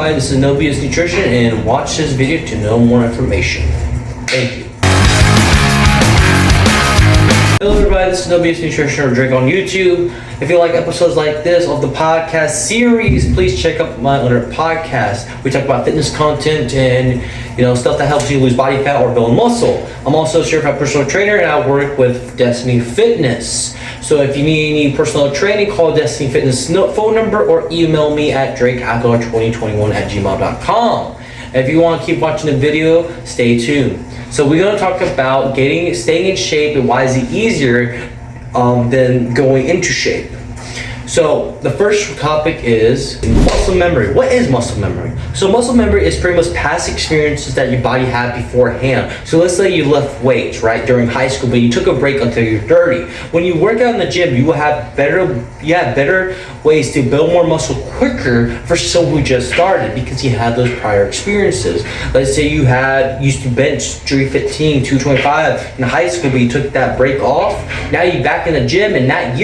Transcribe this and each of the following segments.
Hi, this is NoBSNutirition, and watch this video to know more information. Thank you. Hello everybody, this is NoBSNutirition or Drake on YouTube. If you like episodes like this of the podcast series, please check out my other podcast. We talk about fitness content and stuff that helps you lose body fat or build muscle. I'm also a certified personal trainer and I work with Destinyfitness. So if you need any personal training, call Destinyfitness phone number or email me at drakeaguilar2021@gmail.com. If you want to keep watching the video, stay tuned. So we're going to talk about staying in shape and why is it easier than going into shape. So the first topic is muscle memory. What is muscle memory? So muscle memory is pretty much past experiences that your body had beforehand. So let's say you lift weights, right, during high school, but you took a break until you're 30. When you work out in the gym, you will have better ways to build more muscle quicker for someone who just started because you had those prior experiences. Let's say you used to bench 315, 225 in high school, but you took that break off. Now you're back in the gym, and that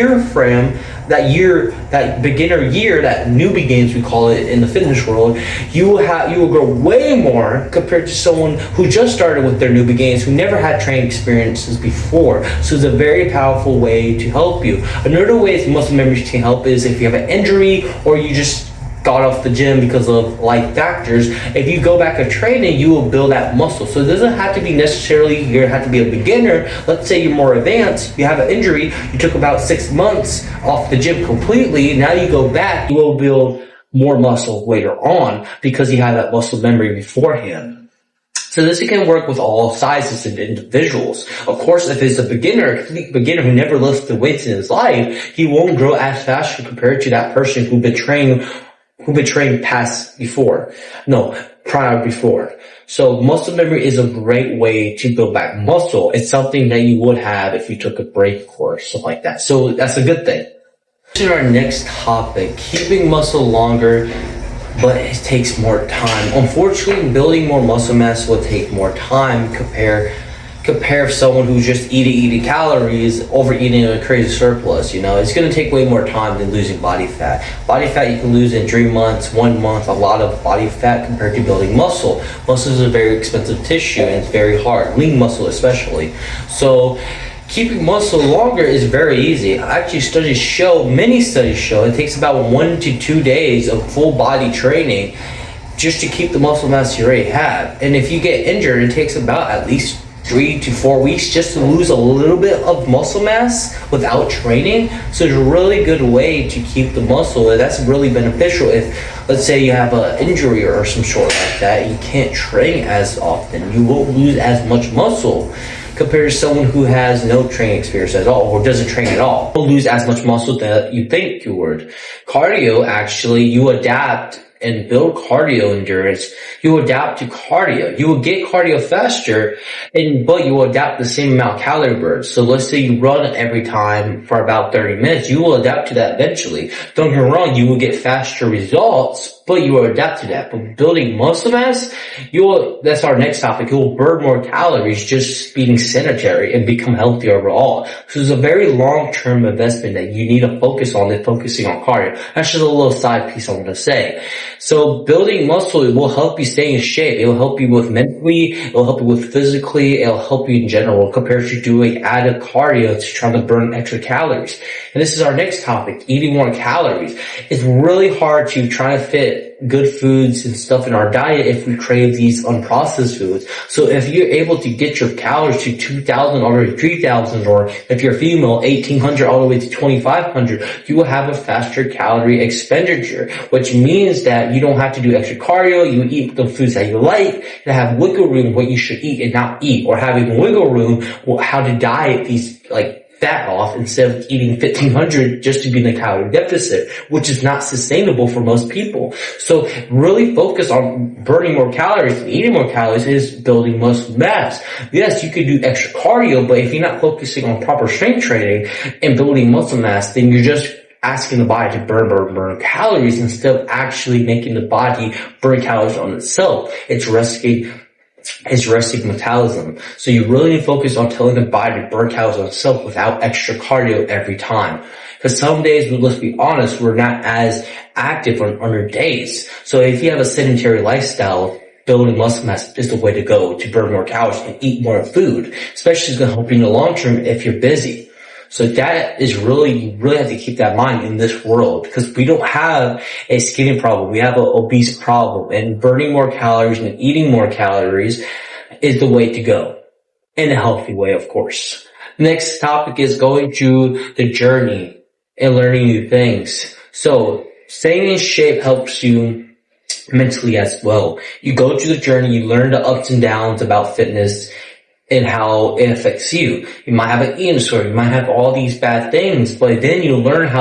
beginner year, that new begins, we call it in the fitness world, you will grow way more compared to someone who just started with their new beginnings, who never had training experiences before. So it's a very powerful way to help you. Another way muscle memory can help is if you have an injury or you just got off the gym because of life factors. If you go back to training, you will build that muscle. So it doesn't have to be necessarily you have to be a beginner. Let's say you're more advanced, you have an injury, you took about 6 months off the gym completely. Now you go back, you will build more muscle later on because you have that muscle memory beforehand. So this can work with all sizes and individuals. Of course, if it's a complete beginner who never lifted weights in his life, he won't grow as fast compared to that person who've been trained prior before. So muscle memory is a great way to build back muscle. It's something that you would have if you took a break or something like that. So that's a good thing. To our next topic, keeping muscle longer, but it takes more time. Unfortunately, building more muscle mass will take more time compare someone who's just eating calories, overeating a crazy surplus. It's going to take way more time than losing body fat. Body fat you can lose in 3 months, 1 month, a lot of body fat compared to building muscle. Muscle is a very expensive tissue and it's very hard, lean muscle especially. So keeping muscle longer is very easy. Actually, many studies show it takes about 1 to 2 days of full body training just to keep the muscle mass you already have. And if you get injured, it takes about at least 3 to 4 weeks just to lose a little bit of muscle mass without training. So it's a really good way to keep the muscle, and that's really beneficial if, let's say, you have an injury or some sort like that, you can't train as often, you won't lose as much muscle compared to someone who has no training experience at all or doesn't train at all. You'll lose as much muscle that you think you would. Cardio, actually, you adapt and build cardio endurance. You adapt to cardio. You will get cardio faster, but you will adapt the same amount of calorie burn. So let's say you run every time for about 30 minutes. You will adapt to that eventually. Don't get me wrong, you will get faster results, but you will adapt to that. But building muscle mass, that's our next topic. You will burn more calories just being sedentary and become healthy overall. So it's a very long-term investment that you need to focus on focusing on cardio. That's just a little side piece I want to say. So building muscle, it will help you stay in shape. It will help you with mentally, it will help you with physically, it will help you in general compared to doing added cardio to try to burn extra calories. And this is our next topic, eating more calories. It's really hard to try to fit good foods and stuff in our diet if we crave these unprocessed foods. So if you're able to get your calories to 2,000 or 3,000, or if you're female, 1,800 all the way to 2,500, you will have a faster calorie expenditure, which means that you don't have to do extra cardio. You eat the foods that you like, and have wiggle room what you should eat and not eat, or having wiggle room how to diet these fat off instead of eating 1,500 just to be in a calorie deficit, which is not sustainable for most people. So really focus on burning more calories and eating more calories is building muscle mass. Yes, you could do extra cardio, but if you're not focusing on proper strength training and building muscle mass, then you're just asking the body to burn calories instead of actually making the body burn calories on itself. It's risky is resting metabolism. So you really need to focus on telling the body to burn calories on itself without extra cardio every time. Because some days, let's be honest, we're not as active on our days. So if you have a sedentary lifestyle, building muscle mass is the way to go to burn more calories and eat more food, especially it's going to help you in the long term if you're busy. So that is really, you really have to keep that in mind in this world, because we don't have a skinny problem. We have an obese problem, and burning more calories and eating more calories is the way to go, in a healthy way, of course. Next topic is going through the journey and learning new things. So staying in shape helps you mentally as well. You go through the journey, you learn the ups and downs about fitness and how it affects you. You might have an eating disorder, you might have all these bad things, but then you learn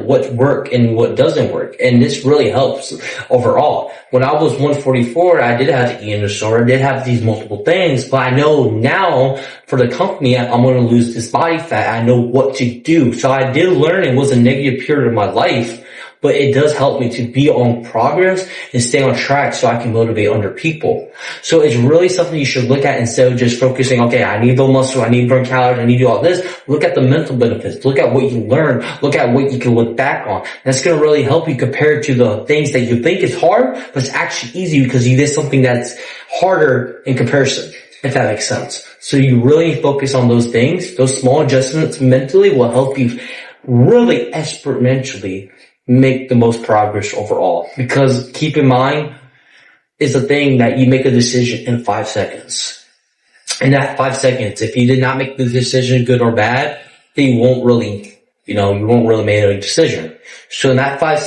what works and what doesn't work. And this really helps overall. When I was 144, I did have the eating disorder, I did have these multiple things, but I know now for the company, I'm going to lose this body fat. I know what to do. So I did learn. It was a negative period of my life, but it does help me to be on progress and stay on track so I can motivate other people. So it's really something you should look at instead of just focusing, okay, I need to build muscle, I need to burn calories, I need to do all this. Look at the mental benefits. Look at what you learn. Look at what you can look back on. That's going to really help you compare to the things that you think is hard, but it's actually easy because you did something that's harder in comparison, if that makes sense. So you really focus on those things. Those small adjustments mentally will help you really exponentially make the most progress overall. Because keep in mind, is a thing that you make a decision in 5 seconds. In that 5 seconds, if you did not make the decision good or bad, then you won't really make a decision. So in that 5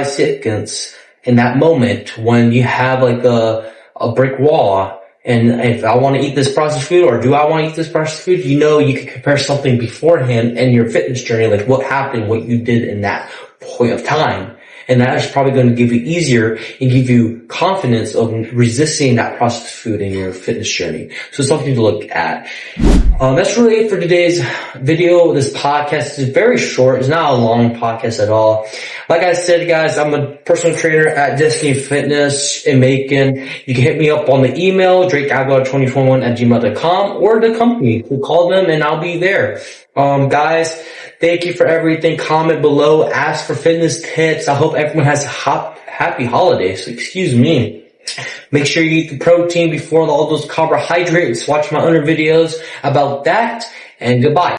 seconds, in that moment, when you have like a brick wall, and if I want to eat this processed food or do I want to eat this processed food, you can compare something beforehand and your fitness journey, like what happened, what you did in that point of time. And that is probably going to give you easier and give you confidence of resisting that processed food in your fitness journey. So something to look at. That's really it for today's video. This podcast is very short. It's not a long podcast at all. Like I said, guys, I'm a personal trainer at Destinyfitness in Macon. You can hit me up on the email, drakeaguilar2021@gmail.com, or the company. You call them and I'll be there. Guys, thank you for everything. Comment below. Ask for fitness tips. I hope everyone has happy holidays. Excuse me. Make sure you eat the protein before all those carbohydrates. Watch my other videos about that, and goodbye.